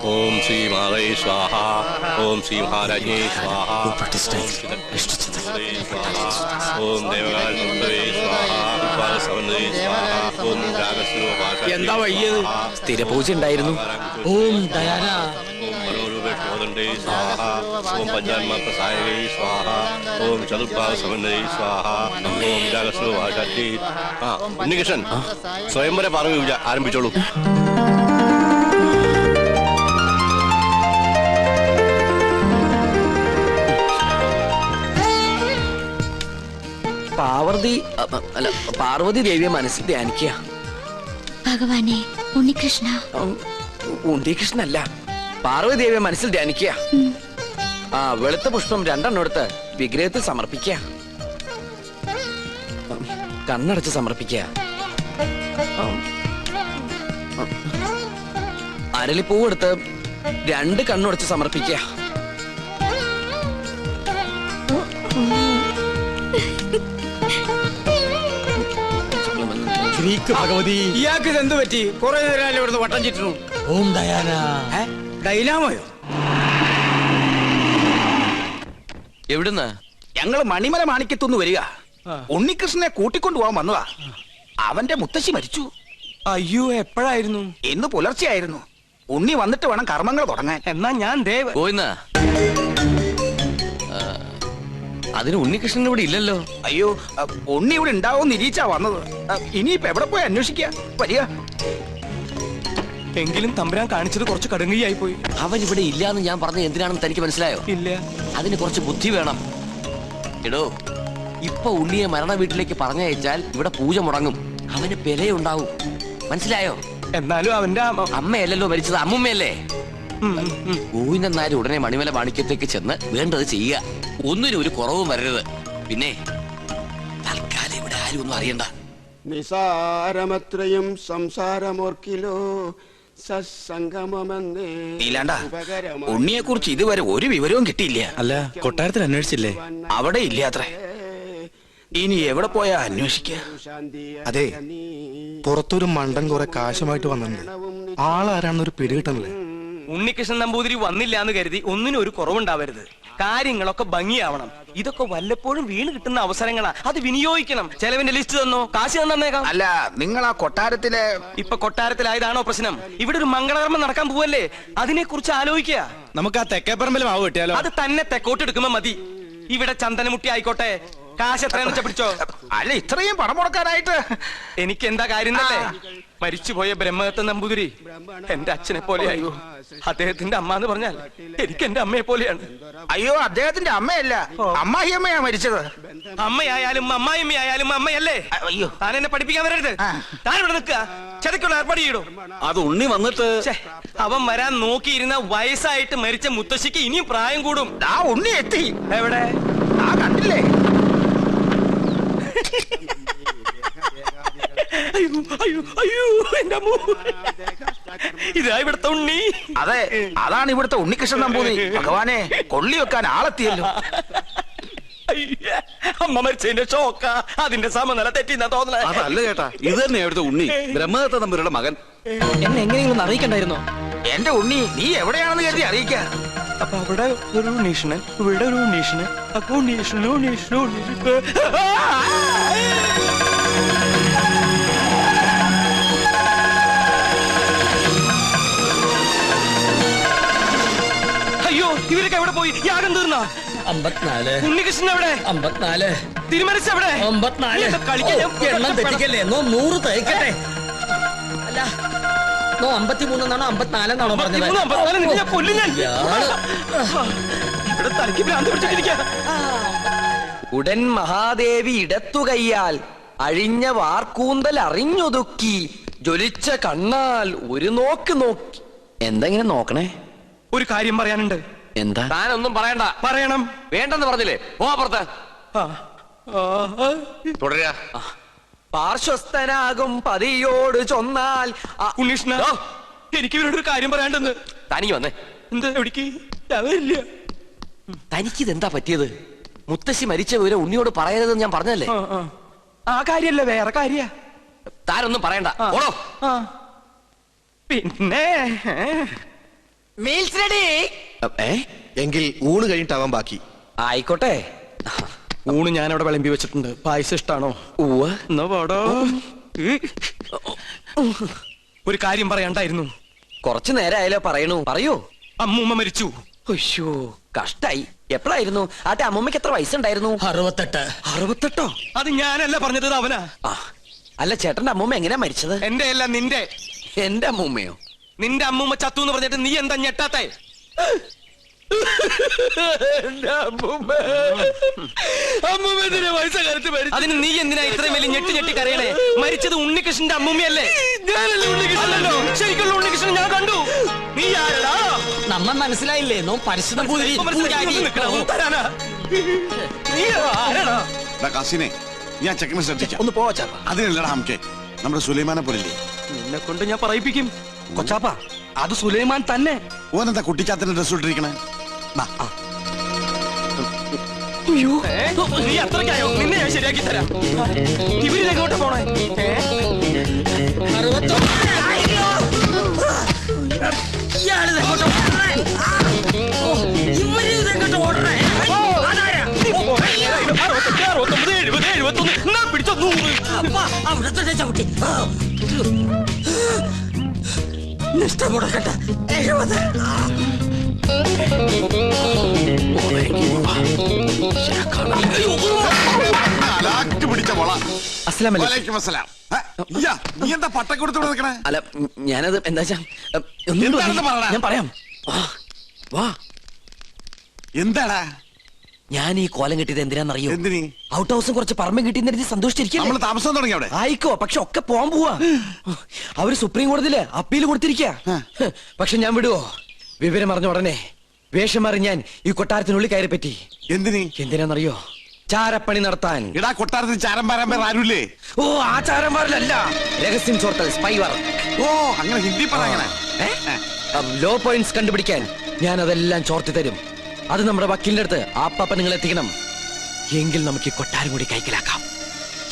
ഓം ശ്രീ മാതേ സ്വാഹ. ഓം ശ്രീ മഹാരാജ്ഞേ സ്വാഹ. ഓം ദേവകാൽ സ്വാഹ. ഓം എന്താ വയ്യത്? സ്ഥിരപൂജ ഉണ്ടായിരുന്നു. ഓം ദയാന. ഓം മനോരൂപേക്ഷോദണ്ഡേ സ്വാഹ. ഓം പഞ്ചാത്മാപ്രസായകേ സ്വാഹ. ഓം ചതുർഭാഗ സമന്വയേ സ്വാഹ. ഓം രാഗസ്വഭാഷാജ്ഞേ. ഉണ്ണികൃഷ്ണൻ സ്വയംവര പാർവ്വ പൂജ ആരംഭിച്ചോളൂ. പാർവതി ദേവിയെ മനസ്സിൽ ധ്യാനിക്കുക. ഭഗവാനെ, ഉണ്ണികൃഷ്ണ. ഉണ്ണികൃഷ്ണല്ല, പാർവതി ദേവിയെ മനസ്സിൽ ധ്യാനിക്കുക. വെളുത്ത പുഷ്പം 2 എടുത്ത് വിഗ്രഹത്തിൽ സമർപ്പിക്കുക. കണ്ണടച്ച് സമർപ്പിക്കുക. അരളിപ്പൂവ് എടുത്ത് 2 കണ്ണുടച്ച് സമർപ്പിക്കുക. ഭഗവതി, ഇയാൾക്ക് ഇതെന്ത് പറ്റി? കുറെ നേരം ഇവിടുന്ന് വട്ടം ചുറ്റുന്നു. ഓം ദയാന. ഡൈനാമോയോ? എവിടുന്ന്? ഞങ്ങള് മണിമല മാണിക്കത്തുനിന്ന് വരിക. ഉണ്ണികൃഷ്ണനെ കൂട്ടിക്കൊണ്ടുപോകാൻ വന്നതാ. അവന്റെ മുത്തശ്ശി മരിച്ചു. അയ്യോ, എപ്പോഴായിരുന്നു? ഇന്ന് പുലർച്ചെയായിരുന്നു. ഉണ്ണി വന്നിട്ട് വേണം കർമ്മങ്ങൾ തുടങ്ങാൻ. എന്നാ ഞാൻ ദേവ്. അതിന് ഉണ്ണികൃഷ്ണൻ ഇവിടെ ഇല്ലല്ലോ. അയ്യോ, ഉണ്ണി ഇവിടെ ഉണ്ടാവും നിരീച്ചാ വന്നത്. ഇനിയിപ്പോ എവിടെ പോയി അന്വേഷിക്കുക? വരിക. എങ്കിലും തമ്പുരാൻ കാണിച്ചത് കുറച്ച് കടുങ്കയായി പോയി. അവൻ ഇവിടെ ഇല്ലാന്ന് ഞാൻ പറഞ്ഞത് എന്തിനാണെന്ന് തനിക്ക് മനസ്സിലായോ? ഇല്ല. അതിന് കുറച്ച് ബുദ്ധി വേണം. എടോ, ഇപ്പൊ ഉണ്ണിയെ മരണ വീട്ടിലേക്ക് പറഞ്ഞയച്ചാൽ ഇവിടെ പൂജ മുടങ്ങും. അവന് പെലയുണ്ടാവും. മനസ്സിലായോ? എന്നാലും അവന്റെ അമ്മയല്ലല്ലോ മരിച്ചത്, അമ്മുമ്മയല്ലേ? ഗോവിന്ദൻ നായർ ഉടനെ മണിമല മാണിക്യത്തേക്ക് ചെന്ന് വേണ്ടത് ചെയ്യുക. ഒന്നിനും ഒരു കുറവും വരരുത്. പിന്നെ തൽക്കാലം ഇവിടെ ആരും ഒന്നും അറിയണ്ട. നിസാരമത്രയും സംസാരമോർക്കിലോ നീലാണ്ട, ഉണ്ണിയെ കുറിച്ച് ഇതുവരെ ഒരു വിവരവും കിട്ടിയില്ല. അല്ല, കൊട്ടാരത്തിൽ അന്വേഷിച്ചില്ലേ? അവിടെ ഇല്ലാത്രേ. ഇനി എവിടെ പോയാ അന്വേഷിക്ക? അതെ, പുറത്തൊരു മണ്ടൻ കുറെ കാശുമായിട്ട് വന്നിട്ടുണ്ട്. ആളാരാണെന്നൊരു പിടികിട്ടണല്ലേ. ഉണ്ണികൃഷ്ണൻ നമ്പൂതിരി വന്നില്ല എന്ന് കരുതി ഒന്നിനും ഒരു കുറവുണ്ടാവരുത്. കാര്യങ്ങളൊക്കെ ഭംഗിയാവണം. ഇതൊക്കെ വല്ലപ്പോഴും വീണ് കിട്ടുന്ന അവസരങ്ങളാ, അത് വിനിയോഗിക്കണം. ചെലവിന്റെ ലിസ്റ്റ് തന്നോ, കാശ് തന്നേക്കാം. അല്ല, നിങ്ങൾ ആ കൊട്ടാരത്തിലെ ഇപ്പൊ കൊട്ടാരത്തിലായതാണോ പ്രശ്നം? ഇവിടെ ഒരു മംഗളകർമ്മം നടക്കാൻ പോവല്ലേ, അതിനെ കുറിച്ച് ആലോചിക്കുക. നമുക്ക് ആ തെക്കേപ്പറമ്പിൽ മാവ് കിട്ടിയാലോ? അത് തന്നെ തെക്കോട്ട് എടുക്കുമ്പോ മതി. ഇവിടെ ചന്ദനമുട്ടി ആയിക്കോട്ടെ. കാശ് എത്രയെന്ന് വെച്ചാ പിടിച്ചോ. അല്ല, ഇത്രയും പണം മുടക്കാനായിട്ട് എനിക്ക് എന്താ കാര്യം തന്നെ? മരിച്ചുപോയ ബ്രഹ്മദത്ത നമ്പൂതിരി എന്റെ അച്ഛനെ പോലെയായി. അദ്ദേഹത്തിന്റെ അമ്മ എന്ന് പറഞ്ഞാൽ എനിക്ക് എന്റെ അമ്മയെ പോലെയാണ്. അയ്യോ, അദ്ദേഹത്തിന്റെ അമ്മയല്ല, അമ്മായിയമ്മയാ മരിച്ചത്. അമ്മയായാലും അമ്മായിയമ്മയായാലും അമ്മയല്ലേ? അയ്യോ, താൻ എന്നെ പഠിപ്പിക്കാൻ വരരുത്. താൻ ഇവിടെ നിൽക്കുക, ചതയ്ക്കുള്ള ഏർപ്പാട് ചെയ്യണോ? അത് ഉണ്ണി വന്നിട്ട് അവൻ വരാൻ നോക്കിയിരുന്ന വയസ്സായിട്ട് മരിച്ച മുത്തശ്ശിക്ക് ഇനിയും പ്രായം കൂടും. ആ ഉണ്ണി എത്തി. എവിടെ? ആ കണ്ടില്ലേ? ഇതാ ഇവിടുത്തെ ഉണ്ണി. അതെ, അതാണ് ഇവിടുത്തെ ഉണ്ണികൃഷ്ണൻ നമ്പൂതിരി. ഭഗവാനെ, കൊള്ളി വെക്കാൻ ആളെത്തിയല്ലോ. അമ്മ മരിച്ചതിന്റെ ഷോക്ക, അതിന്റെ സമനില തെറ്റിന്നാ തോന്നണേ. അതല്ല ചേട്ടാ, ഇത് തന്നെ ഇവിടുത്തെ ഉണ്ണി, ബ്രഹ്മദത്ത നമ്പൂതിരിയുടെ മകൻ. എന്നെ എങ്ങനെയെങ്കിലും അറിയിക്കണ്ടായിരുന്നോ? എന്റെ ഉണ്ണി, നീ എവിടെയാണെന്ന് കരുതി അറിയിക്ക. അപ്പൊ അവിടെ ഒരു ഉണ്ണീഷണൻ, ഇവിടെ ഒരു ഉണ്ണീഷണൻ. അപ്പൊ ഉണ്ണീഷണൻ. അയ്യോ, ഇവരൊക്കെ എവിടെ പോയി? യാഗം തീർന്ന 54. ഉണ്ണികൃഷ്ണൻ എവിടെ? 54. തിരുമനസ് എവിടെ? 54. എണ്ണം തെറ്റിക്കല്ലേ. 100 തയ്ക്കട്ടെ. അല്ല, 53 എന്നാണോ 54 എന്നാണോ പറഞ്ഞത്? ഉടൻ മഹാദേവി ഇടത്തുകയ്യാൽ അഴിഞ്ഞ വാർക്കൂന്തൽ അറിഞ്ഞൊതുക്കി ജ്വലിച്ച കണ്ണാൽ ഒരു നോക്ക് നോക്കി. എന്തെങ്ങനെ നോക്കണേ? ഒരു കാര്യം പറയാനുണ്ട്. എന്താ? താനൊന്നും പറയണ്ട. പറയണം. വേണ്ടെന്ന് പറഞ്ഞില്ലേ? പോപ്പുറത്ത്. തുടരുക. പാർശ്വസ്ഥനാകും പതിയോട് ചൊന്നാൽ. ഉണ്ണീഷ്ണ, എനിക്ക് ഇവരോടൊരു കാര്യം പറയാണ്ടെന്ന്. തനിക്ക് വന്നേ. എന്താ? എവിടേക്ക്? വരില്ല. തനിക്കിതെന്താ പറ്റിയത്? മുത്തശ്ശി മരിച്ച വിവരം ഉണ്ണിയോട് പറയരുതെന്ന് ഞാൻ പറഞ്ഞല്ലേ? ആ കാര്യല്ല, വേറെ കാര്യ. താനൊന്നും പറയണ്ട. ഓടോ. പിന്നെ മീൽസ് റെഡി. എങ്കിൽ ഊണ് കഴിഞ്ഞിട്ടാവാൻ ബാക്കി. ആയിക്കോട്ടെ. ഊണ് ഞാൻ അവിടെ വിളമ്പി വെച്ചിട്ടുണ്ട്. പായസം ഇഷ്ടാണോ? എന്നാ പാടോ. ഒരു കാര്യം പറയണ്ടായിരുന്നു. കുറച്ചു നേരമായാലോ പറയണു. പറയൂ. അമ്മൂമ്മ മരിച്ചു. അയ്യോ കഷ്ടായി. എപ്പോഴായിരുന്നു? ആട്ടെ അമ്മൂമ്മക്ക് എത്ര വയസ്സുണ്ടായിരുന്നു? 68. 68? അത് ഞാനല്ല പറഞ്ഞത്, ഇത് അവനാ. ആ അല്ല ചേട്ടന്റെ അമ്മൂമ്മ എങ്ങനെയാ മരിച്ചത്? എന്റെ അല്ല, നിന്റെ. എന്റെ അമ്മൂമ്മയോ? നിന്റെ അമ്മൂമ്മ ചത്തു എന്ന് പറഞ്ഞിട്ട് നീ എന്താ ഞെട്ടാത്തെ? അതിന് നീ എന്തിനാ ഇത്രയും വലിയ ഞെട്ടി ഞെട്ടി കരയണേ? മരിച്ചത് ഉണ്ണികൃഷ്ണന്റെ അമ്മൂമ്മയല്ലേ? അല്ലല്ലോ, ശരിക്കുള്ള ഉണ്ണികൃഷ്ണൻ ഞാൻ കണ്ടു. നീ ആരടാ? നമ്മ മനസ്സിലായില്ലേ? നോ പരിശുദ്ധം തരാനാ? നീ ആരടാ? കാസിനെ ഞാൻ ചെക്കനെ ശ്രദ്ധിക്കാം. ഒന്ന് പോവാ ചാപ്പ. അതിനല്ലടാ നമുക്ക് നമ്മുടെ സുലൈമാനെ പോലില്ലേ. നിന്നെ കൊണ്ട് ഞാൻ പറയിപ്പിക്കും. കൊച്ചാപ്പ അത് സുലൈമാൻ തന്നെ. ഓനെന്താ കുട്ടിച്ചാത്തന്റെ ഡ്രസ് ഇട്ടിരിക്കണേ? നീ അത്രയ്ക്കായോ? നിന്നെ ഞാൻ ശരിയാക്കി തരാം. ഇവരിലെങ്ങോട്ട് പോണേ? പിടിച്ചോ 100. അവിടത്തെ ചവിട്ടി നിഷ്ഠമുടക്കട്ട 70. പിടിച്ച മോള. അസ്സലാമു അലൈക്കും. വലൈക്കും അസ്സലാം. നീ എന്താ പട്ടക്കൊടുത്തോടെ നിൽക്കണേ? അല്ല ഞാനത് എന്താ എന്താണെന്ന് പറയടാ. ഞാൻ പറയാം. വാ. എന്താടാ ഞാൻ ഈ കോലം കിട്ടിയത് എന്തിനാന്നറിയോ? എന്തിനീ? ഔട്ട് ഹൗസും കുറച്ച് പറമ്പും കിട്ടിയെന്ന് സന്തോഷിച്ചിരിക്കും. നമ്മള് താമസം തുടങ്ങി അവിടെ. ആയിക്കോ, പക്ഷെ ഒക്കെ പോവാൻ പോവാ. അവര് സുപ്രീം കോടതിയില് അപ്പീൽ കൊടുത്തിരിക്ക. പക്ഷെ ഞാൻ വിടുവോ? വിവരം അറിഞ്ഞ ഉടനെ വേഷം മാറി ഞാൻ ഈ കൊട്ടാരത്തിനുള്ളിൽ കയറി പറ്റി. എന്തിനീ? എന്തിനാന്നറിയോ? ചാരപ്പണി നടത്താൻ. ഇടാ കൊട്ടാരത്തിൽ ചാരം പാരാൻ പേർ ആരുമില്ലേ? ഓ ആ ചാരന്മാരിലല്ല, രഹസ്യം ചോർത്തൽ, സ്പൈ വർക്ക്. ഓ അങ്ങനെ ഹിന്ദി പറയണേ. ലോ പോയിന്റ്സ് കണ്ടുപിടിക്കാൻ ഞാൻ അതെല്ലാം ചോർത്തി തരും. അത് നമ്മുടെ വക്കീലിന്റെ അടുത്ത് ആപ്പാപ്പ നിങ്ങൾ എത്തിക്കണം. എങ്കിൽ നമുക്ക് ഈ കൊട്ടാരം കൂടി കൈക്കലാക്കാം.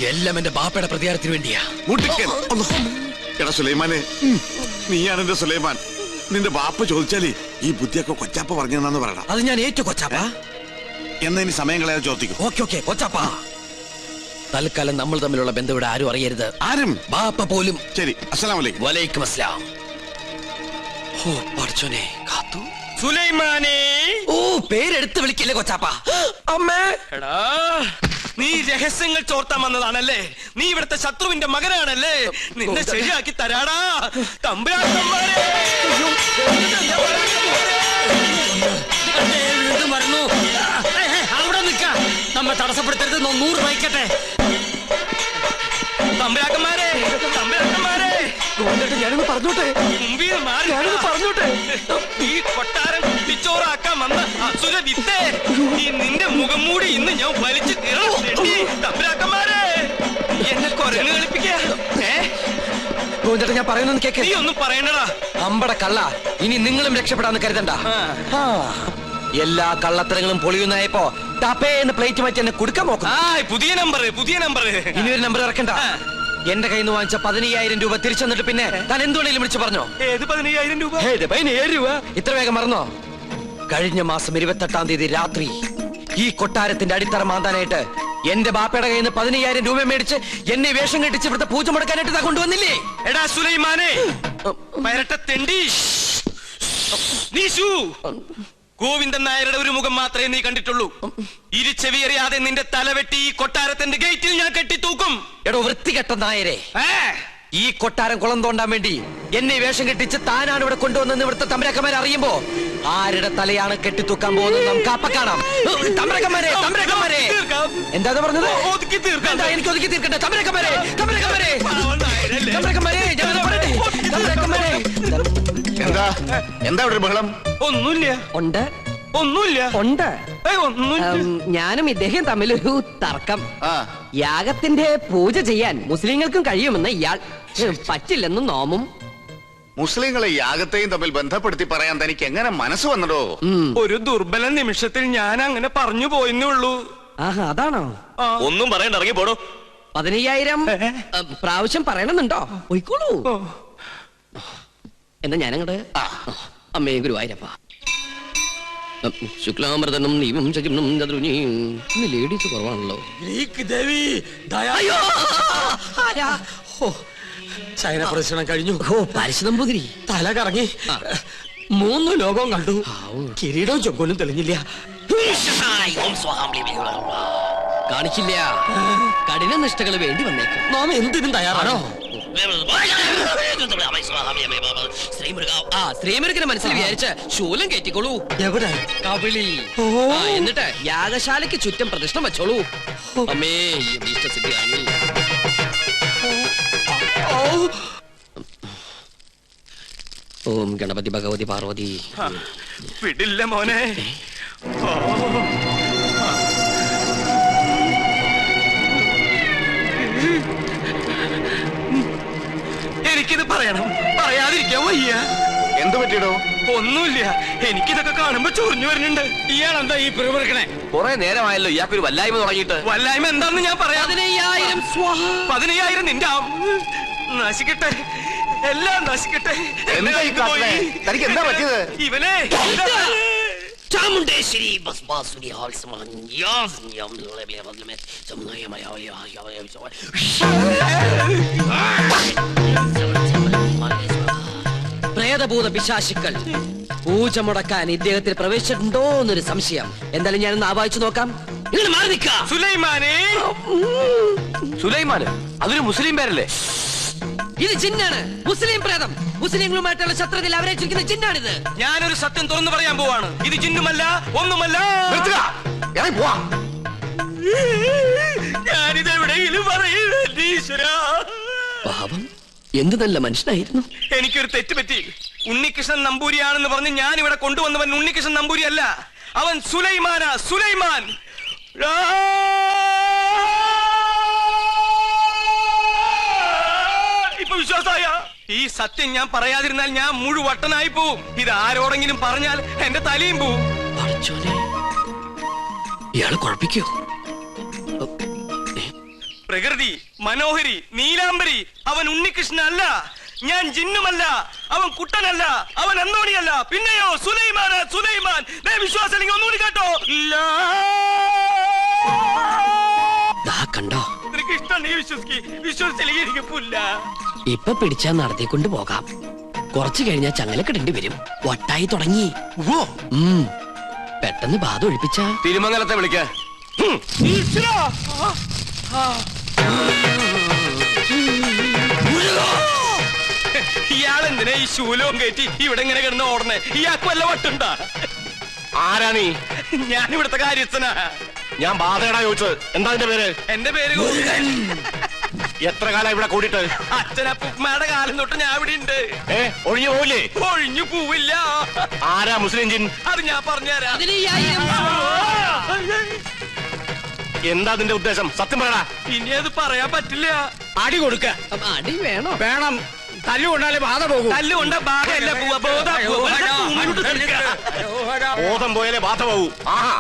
എല്ലാം എന്റെ ബാപ്പയുടെ പ്രതികാരത്തിന് വേണ്ടിയാ. എടാ സുലൈമാനെ, നീയാണ് എന്റെ സുലൈമാൻ. നിന്റെ ബാപ്പ ചോദിച്ചാലേ ഈ ബുദ്ധിയൊക്കെ കൊച്ചാപ്പ പറഞ്ഞെന്നു പറയണം. അത് ഞാൻ ഏറ്റു കൊച്ചാപ്പ. എന്നാ ഇനി സമയം കളയാതെ ചോദിക്കും. ഓക്കെ കൊച്ചാപ്പ. തൽക്കാലം നമ്മൾ തമ്മിലുള്ള ബന്ധം ഇവിടെ ആരും അറിയരുത്. ആരും? ബാപ്പ പോലും. ശരി. അസ്സലാമു അലൈക്കും. വലൈക്കും അസ്സലാം. ഓ പഠിച്ചോനെ കാത്തു. സുലൈമാനേ. ഓ പേരെടുത്ത് വിളിക്കില്ലേ കൊച്ചാപ്പ. അമ്മേ. എടാ നീ രഹസ്യങ്ങൾ ചോർത്താൻ വന്നതാണല്ലേ? നീ ഇവിടുത്തെ ശത്രുവിന്റെ മകനാണല്ലേ? നിന്നെ ശരിയാക്കി തരാടാ തമ്പുരാക്കന്മാരെ. അവിടെ നിൽക്ക. നമ്മെ തടസ്സപ്പെടുത്തരുത്. 100 വയ്ക്കട്ടെ. തമ്പുരാക്കന്മാരെ, തമ്പുരാക്കന്മാരെ, ഞാനൊന്ന് പറഞ്ഞോട്ടെ. മുമ്പിൽ മാറി പറഞ്ഞോട്ടെ. ഈ കൊട്ടാരം കുട്ടിച്ചോറാക്കാൻ വന്ന അസുര വിത്തേ, ഈ നിന്റെ മുഖം മൂടി ഇന്ന് ഞാൻ വലിച്ചു കീറണം. തമ്പുരാക്കന്മാരെ, എന്നെ കൊരങ്ങ് കളിപ്പിക്കാ. ഞാൻ പറയുന്നത് കേക്ക്. നീ ഒന്നും പറയണടാ. അമ്പട കള്ള, ഇനി നിങ്ങളും രക്ഷപ്പെടാന്ന് കരുതണ്ട. എല്ലാ കള്ളത്തരങ്ങളും പൊളിയുന്നായപ്പോ ടപ്പേന്ന് പ്ലേറ്റ് മാറ്റി എന്നെ കൊടുക്കാൻ നോക്കും. പുതിയ നമ്പർ. ഇനി ഒരു നമ്പർ ഇറക്കണ്ട. എന്റെ കയ്യിൽ നിന്ന് വാങ്ങിച്ച 15,000 രൂപ തിരിച്ചു തന്നിട്ട് പിന്നെ താൻ എന്തുകൊണ്ടെങ്കിലും വിളിച്ചു പറഞ്ഞോ? ഏത് 15,000 രൂപ? 17 രൂപ. ഇത്ര വേഗം മറന്നോ? കഴിഞ്ഞ മാസം 28-ാം തീയതി രാത്രി ഈ കൊട്ടാരത്തിന്റെ അടിത്തറ മാന്താനായിട്ട് എന്റെ ബാപ്പയുടെ കയ്യിൽ നിന്ന് 15,000 രൂപ മേടിച്ച് എന്നെ വേഷം കെട്ടിച്ച് ഇവിടുത്തെ പൂജ മുടക്കാനായിട്ട് താ കൊണ്ടുവന്നില്ലേ? എടാ സുലൈമാനെ, പരട്ട തെണ്ടി. ഗോവിന്ദൻ നായരുടെ ഒരു മുഖം മാത്രമേ നീ കണ്ടിട്ടുള്ളൂ. ഇരുചെവിയറിയാതെ നിന്റെ തലവെട്ടി ഈ കൊട്ടാരത്തിന്റെ ഗേറ്റിൽ ഞാൻ കെട്ടിത്തൂക്കും. എടോ വൃത്തികെട്ട നായരെ, ഈ കൊട്ടാരം കുളം തോണ്ടാൻ വേണ്ടി എന്നെ വേഷം കെട്ടിച്ച് താനാണ് ഇവിടെ കൊണ്ടുവന്നെന്ന് ഇവിടുത്തെ തമ്പുരാക്കന്മാരെ അറിയുമ്പോ ആരുടെ തലയാണ് കെട്ടിത്തൂക്കാൻ പോകുന്നത് നമുക്ക് അപ്പ കാണാം. തമ്പുരാക്കന്മാരെ, തമ്പുരാക്കന്മാരെ, എന്താ പറഞ്ഞത്? എനിക്ക് ഒതുക്കി തീർക്കട്ടെ. തമ്പുരാക്കന്മാരെ, തമ്പുരാക്കന്മാരെ, തമ്പുരാക്കന്മാരെ, ഞാൻ പറയട്ടെ. തമ്പുരാക്കന്മാരെ, എന്താ എന്താ ഇവിടെ ബഹളം? ഒന്നുമില്ല. ഉണ്ട്. ഒന്നുമില്ല. ഉണ്ട്. ഒന്നും. ഞാനും ഇദ്ദേഹം തമ്മിലൊരു തർക്കം. യാഗത്തിന്റെ പൂജ ചെയ്യാൻ മുസ്ലിങ്ങൾക്കും കഴിയുമെന്ന് ഇയാൾ, പറ്റില്ലെന്നും നോമും. മുസ്ലിങ്ങളെ യാഗത്തെയും തമ്മിൽ ബന്ധപ്പെടുത്തി പറയാൻ തനിക്ക് എങ്ങനെ മനസ്സ് വന്നടോ? ഒരു ദുർബല നിമിഷത്തിൽ ഞാൻ അങ്ങനെ പറഞ്ഞു പോയെന്നേ ഉള്ളൂ. ആഹാ, അതാണോ? ഒന്നും പറയണ്ട, ഇറങ്ങി പോടോ. 15,000 പ്രാവശ്യം പറയണമെന്നുണ്ടോ? പോയിക്കോളൂ. എന്നാ ഞാനങ്ങട് അമ്മേ ഗുരുവായൂരപ്പ. ശുക്ലാമൃതനും നീവും ചകിനും ചതുരുനിയും. ഇന്ന് ലേഡീസ് കുറവാണല്ലോ. ചൈന പ്രദർശനം കഴിഞ്ഞു. ഓ പരശുനമ്പൂതിരി തല കറങ്ങി 3 ലോകവും കണ്ടു. കിരീടവും ചൊക്കോലും തെളിഞ്ഞില്ല. കാണിക്കില്ല. കഠിന നിഷ്ഠകൾ വേണ്ടി വന്നേക്കും. നാം എന്തിനും തയ്യാറാണോ? ശ്രീമുരുകനെ മനസ്സിൽ വിചാരിച്ച് ശൂലം കയറ്റിക്കോളൂ. എവിടെ? കവിളി. എന്നിട്ട് യാഗശാലയ്ക്ക് ചുറ്റും പ്രദക്ഷിണം വെച്ചോളൂ. അമ്മേ ഇഷ്ടസിദ്ധി കാണി. ഓം ഗണപതി ഭഗവതി പാർവതി. വിടില്ല മോനെ. എനിക്കിത് പറയണം, പറയാതിരിക്കാൻ വയ്യ. എന്ത് പറ്റിയിടോ? ഒന്നുമില്ല, എനിക്കിതൊക്കെ കാണുമ്പോ ചൊറിഞ്ഞു വരുന്നുണ്ട്. ഇയാളെന്താ ഈ പിറുപിറുക്കണേ? കുറെ നേരമായല്ലോ ഇയാൾക്കൊരു വല്ലായ്മ തുടങ്ങിയിട്ട്. വല്ലായ്മ എന്താന്ന് ഞാൻ പറയാം. 15,000 നിന്റെ നശിക്കട്ടെ, എല്ലാം നശിക്കട്ടെ. എന്താ ഈ കാട്ടണേ? തനിക്ക് എന്താ പറ്റിയത്? ഇവനെ ചാമുണ്ടേശ്വരി പ്രേതഭൂത പിശാചുക്കൾ പൂജ മുടക്കാൻ ഇദ്ദേഹത്തിൽ പ്രവേശിച്ചിട്ടുണ്ടോ എന്നൊരു സംശയം. എന്തായാലും ഞാനൊന്ന് ആവാഹിച്ചു നോക്കാം. നിങ്ങൾ മാറി നിൽക്ക. സുലൈമാനെ. സുലൈമാന് അതൊരു മുസ്ലിം പേരല്ലേ? ഇത് ജിന്നാണ്, മുസ്ലിം പ്രേതം. മുസ്ലിങ്ങളുമായിട്ടുള്ള ശത്രുതയിൽ അവരെ ചുരുക്കുന്ന ജിന്നാണിത്. ഞാനൊരു സത്യം തുറന്നു പറയാൻ പോവാണ്. ഇത് ജിന്നുമല്ല, ഒന്നുമല്ല. ഞാനിത് എവിടെയെങ്കിലും പറയൂരാ. പാപം, എന്ത് നല്ല മനുഷ്യനായിരുന്നു. എനിക്കൊരു തെറ്റ് പറ്റി. ഉണ്ണികൃഷ്ണൻ നമ്പൂരിയാണെന്ന് പറഞ്ഞ് ഞാൻ ഇവിടെ കൊണ്ടുവന്നവൻ ഉണ്ണികൃഷ്ണൻ നമ്പൂരി അല്ല, അവൻ സുലൈമാനാ. സുലൈമാൻ. ഇപ്പൊ വിശ്വാസായ? ഈ സത്യം ഞാൻ പറയാതിരുന്നാൽ ഞാൻ മുഴുവട്ടനായി പോവും. ഇത് ആരോടെങ്കിലും പറഞ്ഞാൽ എന്റെ തലയും പോവും. ഇയാള് കുഴപ്പിക്കോ? പ്രകൃതി മനോഹരി നീലാംബരി. അവൻ ഉണ്ണികൃഷ്ണൻ അല്ല, ഞാൻ ജിന്നുമല്ല, അവൻ കുട്ടനല്ല, അവൻ അന്തോണിയല്ല. പിന്നെയോ സുലൈമാൻ. സുലൈമാൻ. വിശ്വാസം ഒന്നുകൂടി കേട്ടോ. കണ്ടോ? നിനക്ക് ഇഷ്ടം നീ വിശ്വസിച്ചില്ലെങ്കിൽ എനിക്ക് പുല്ല. ഇപ്പൊ പിടിച്ചാ നടത്തിക്കൊണ്ട് പോകാം. കുറച്ചു കഴിഞ്ഞാൽ ചങ്ങലക്കിടേണ്ടി വരും. വട്ടായി തുടങ്ങി. പെട്ടെന്ന് ബാധ ഒഴിപ്പിച്ച തിരുമംഗലത്തെ വിളിക്ക. ഇയാളെന്തിനാ ഈ ശൂലവും കയറ്റി ഇവിടെ ഇങ്ങനെ കിടന്ന് ഓടണേ? ഇയാൾക്ക് വല്ല വട്ടുണ്ടാ? ആരാ നീ? ഞാൻ ഇവിടുത്തെ കാര്യസ്ഥനാ. ഞാൻ ബാധയടാ ചോദിച്ചത്. എന്താ നിന്റെ പേര്? എന്റെ പേര് എത്ര കാലം ഇവിടെ കൂടിയിട്ട്? അച്ഛനപ്പുമ്മയുടെ കാലം തൊട്ട് ഞാൻ ഇവിടെ ഉണ്ട്. ഒഴിഞ്ഞു പോവില്ലേ? ഒഴിഞ്ഞു പോവില്ല. ആരാ മുസ്ലിം ജിൻ? അത് ഞാൻ പറഞ്ഞുതരാം. എന്താ നിന്റെ ഉദ്ദേശം? സത്യം പറയടാ. ഇനി അത് പറയാൻ പറ്റില്ല. അടി കൊടുക്ക. അടി വേണോ? വേണം. തല്ലുകൊണ്ടാലേ ബാധ പോകും. തല്ലുകൊണ്ട ബാധയല്ല ബോധം പോയാലേ ബാധ പോകൂ. ആഹാ.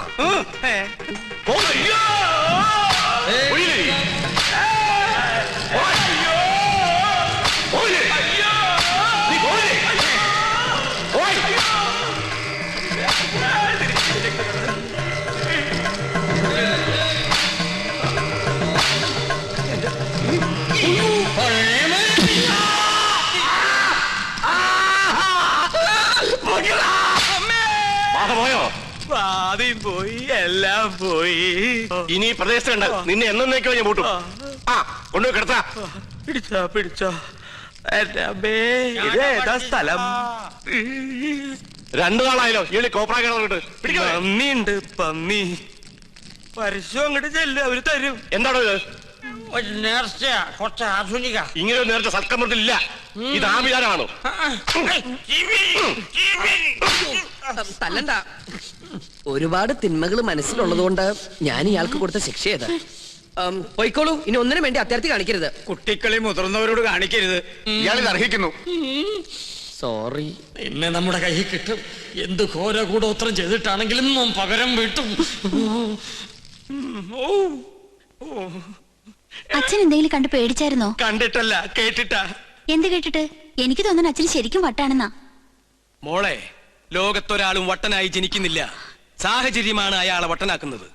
പോയോ? ആദ്യം പോയി, എല്ലാം പോയി. ഇനി പ്രദേശത്തുണ്ട്. നിന്നെ എന്നേക്കോ ഞാൻ പൂട്ടും. ആ കൊണ്ടുപോയി കിടത്താ. പിടിച്ചോ. ഇതേതാ സ്ഥലം? 2 നാളായല്ലോ ഈ കോപ്രാ കിടന്നിട്ട്. പന്നിയുണ്ട്, പന്നി. പരസ്യം അങ്ങോട്ട് ചെല്ല്, അവര് തരും. എന്താണോ ഇത്? നേർച്ച കുറച്ച് ആധുനിക. ഇങ്ങനെ ഒരു നേരത്തെ സൽക്കമൃത്തില്ല. ഇത് ആഭിചാരമാണോ? തല്ലണ്ട. ഒരുപാട് തിന്മകൾ മനസ്സിലുള്ളതുകൊണ്ട് ഞാൻ ഇയാൾക്ക് കൊടുത്ത ശിക്ഷ ചെയ്ത് പോയിക്കോളൂ. ഇനി ഒന്നിനും വേണ്ടി അത്യാർത്ഥി കാണിക്കരുത്. കുട്ടികളെ മുതിർന്നവരോട് കാണിക്കരുത്. ഇയാളിത് അർഹിക്കുന്നു. സോറി. എന്നെ നമ്മുടെ കയ്യിൽ കിട്ടും. എന്ത് ഘോര കൂടോത്രം ചെയ്തിട്ടാണെങ്കിലും പകരം വീട്ടും. അച്ഛൻ എന്തെങ്കിലും കണ്ട് പേടിച്ചായിരുന്നോ? കണ്ടിട്ടല്ല, കേട്ടിട്ടാ. എന്ത് കേട്ടിട്ട്? എനിക്ക് തോന്നുന്നു അച്ഛന് ശരിക്കും വട്ടാണെന്നാ. മോളെ, ലോകത്തൊരാളും വട്ടനായി ജനിക്കുന്നില്ല. സാഹചര്യമാണ് അയാളെ വട്ടനാക്കുന്നത്.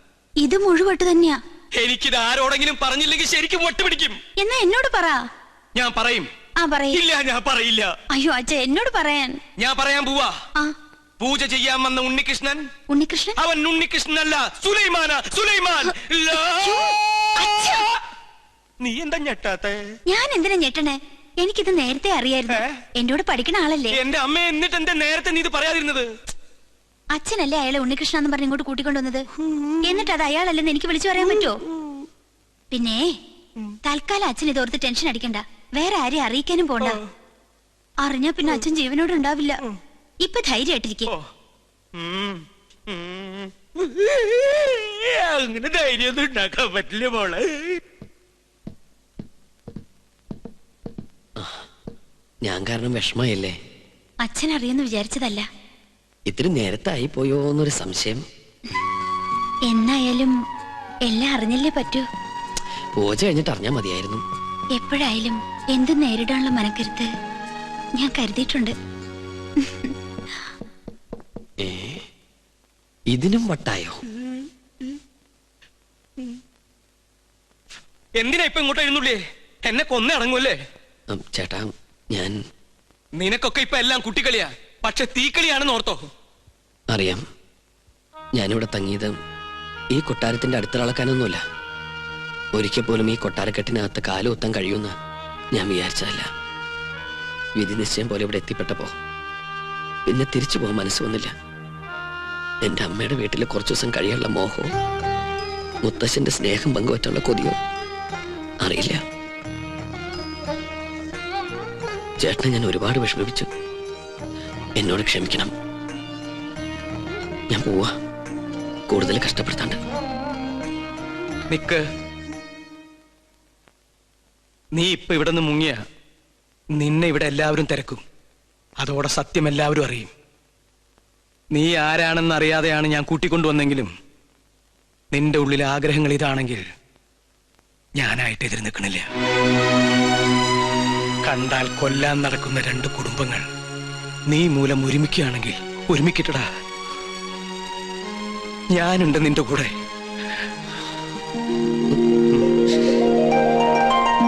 ഇത് മുഴുവട്ട് തന്നെയാ. എനിക്കിത് ആരോടെങ്കിലും പറഞ്ഞില്ലെങ്കിൽ ശരിക്കും വട്ടുപിടിക്കും. എന്നാ എന്നോട് പറ. ഞാൻ പറയും. ഇല്ല, ഞാൻ പറയില്ല. അയ്യോ അച്ഛ, എന്നോട് പറയാൻ. ഞാൻ പറയാൻ പോവാ. ആ, പൂജ ചെയ്യാൻ വന്ന ഉണ്ണികൃഷ്ണൻ, ഉണ്ണികൃഷ്ണൻ അവൻ ഉണ്ണികൃഷ്ണനല്ല, സുലൈമാനാ, സുലൈമാൻ. നീ എന്താ ഞെട്ടാത്തെ? ഞാൻ എന്തിനാ ഞെട്ടണേ? എനിക്കിത് നേരത്തെ അറിയായിരുന്നു. എന്നോട് പഠിക്കണ ആളല്ലേ. എന്റെ അമ്മ, എന്നിട്ട് എന്താ നേരത്തെ നീ ഇത് പറയാതിരുന്നത്? അച്ഛനല്ലേ അയാളെ ഉണ്ണികൃഷ്ണ എന്ന് പറഞ്ഞ് ഇങ്ങോട്ട് കൂട്ടിക്കൊണ്ടുവന്നത്. എന്നിട്ട് അത് അയാളല്ലെന്ന് എനിക്ക് വിളിച്ചു പറയാൻ പറ്റുമോ? പിന്നെ തൽക്കാലം അച്ഛൻ ഇതോർത്ത് ടെൻഷൻ അടിക്കണ്ട. വേറെ ആരെയും അറിയിക്കാനും പോണ്ട. അറിഞ്ഞാ പിന്നെ അച്ഛൻ ജീവനോട് ഉണ്ടാവില്ല. ഇപ്പൊ ധൈര്യമായിട്ടിരിക്കും. അങ്ങനെ ധൈര്യമൊന്നും ഉണ്ടാക്കാൻ പറ്റില്ല മോളെ. ഞാൻ കാരണം വിഷമയല്ലേ? അച്ഛൻ അറിയുന്നു വിചാരിച്ചതല്ല. ഇത്തിരി നേരത്തായി പോയോ എന്നൊരു സംശയം. എന്നായാലും എല്ലാം അറിഞ്ഞല്ലേ പറ്റൂ. പൂജ കഴിഞ്ഞിട്ട് അറിഞ്ഞാ മതിയായിരുന്നു. എപ്പോഴായാലും എന്തും നേരിടാനുള്ള മനക്കരുത്ത് ഞാൻ കരുതിയിട്ടുണ്ട്. ഇതിനും വട്ടായോ? എന്തിനാ ഇപ്പൊ ഇങ്ങോട്ട് എഴുന്നള്ളിയേ? എന്നെ കൊന്നടങ്ങൂല്ലേ? ചേട്ടാ, ഞാൻ നിനക്കൊക്കെ ഇപ്പൊ എല്ലാം കുട്ടിക്കളിയാ. പക്ഷെ തീക്കളിയാണെന്ന് ഓർത്തോ? അറിയാം. ഞാനിവിടെ തങ്ങിയത് ഈ കൊട്ടാരത്തിന്റെ അടുത്തിളക്കാനൊന്നുമില്ല. ഒരിക്കൽ പോലും ഈ കൊട്ടാരക്കെട്ടിനകത്ത് കാലുകുത്താൻ കഴിയുമെന്ന് ഞാൻ വിചാരിച്ചതല്ല. വിധി നിശ്ചയം പോലെ ഇവിടെ എത്തിപ്പെട്ടപ്പോ പിന്നെ തിരിച്ചു പോകാൻ മനസ്സ് വന്നില്ല. എന്റെ അമ്മയുടെ വീട്ടിൽ കുറച്ചു ദിവസം കഴിയാനുള്ള മോഹവും മുത്തശ്ശന്റെ സ്നേഹം പങ്കുവറ്റുള്ള കൊതിയോ അറിയില്ല. ചേട്ടനെ ഞാൻ ഒരുപാട് വിഷമിപ്പിച്ചു. എന്നോട് ക്ഷമിക്കണം. ഞാൻ പോവാ. കൂടുതൽ കഷ്ടപ്പെടുത്താണ്ട്. നിക്ക്. നീ ഇപ്പൊ ഇവിടെ നിന്ന് മുങ്ങിയ നിന്നെ ഇവിടെ എല്ലാവരും തിരക്കും. അതോടെ സത്യം എല്ലാവരും അറിയും. നീ ആരാണെന്ന് അറിയാതെയാണ് ഞാൻ കൂട്ടിക്കൊണ്ടുവന്നെങ്കിലും നിന്റെ ഉള്ളിലെ ആഗ്രഹങ്ങൾ ഇതാണെങ്കിൽ ഞാനായിട്ട് എതിര് നിൽക്കണില്ല. കണ്ടാൽ കൊല്ലാൻ നടക്കുന്ന രണ്ട് കുടുംബങ്ങൾ നീ മൂലം ഒരുമിക്കുകയാണെങ്കിൽ ഒരുമിക്കട്ടടാ. ഞാനുണ്ട് നിന്റെ കൂടെ.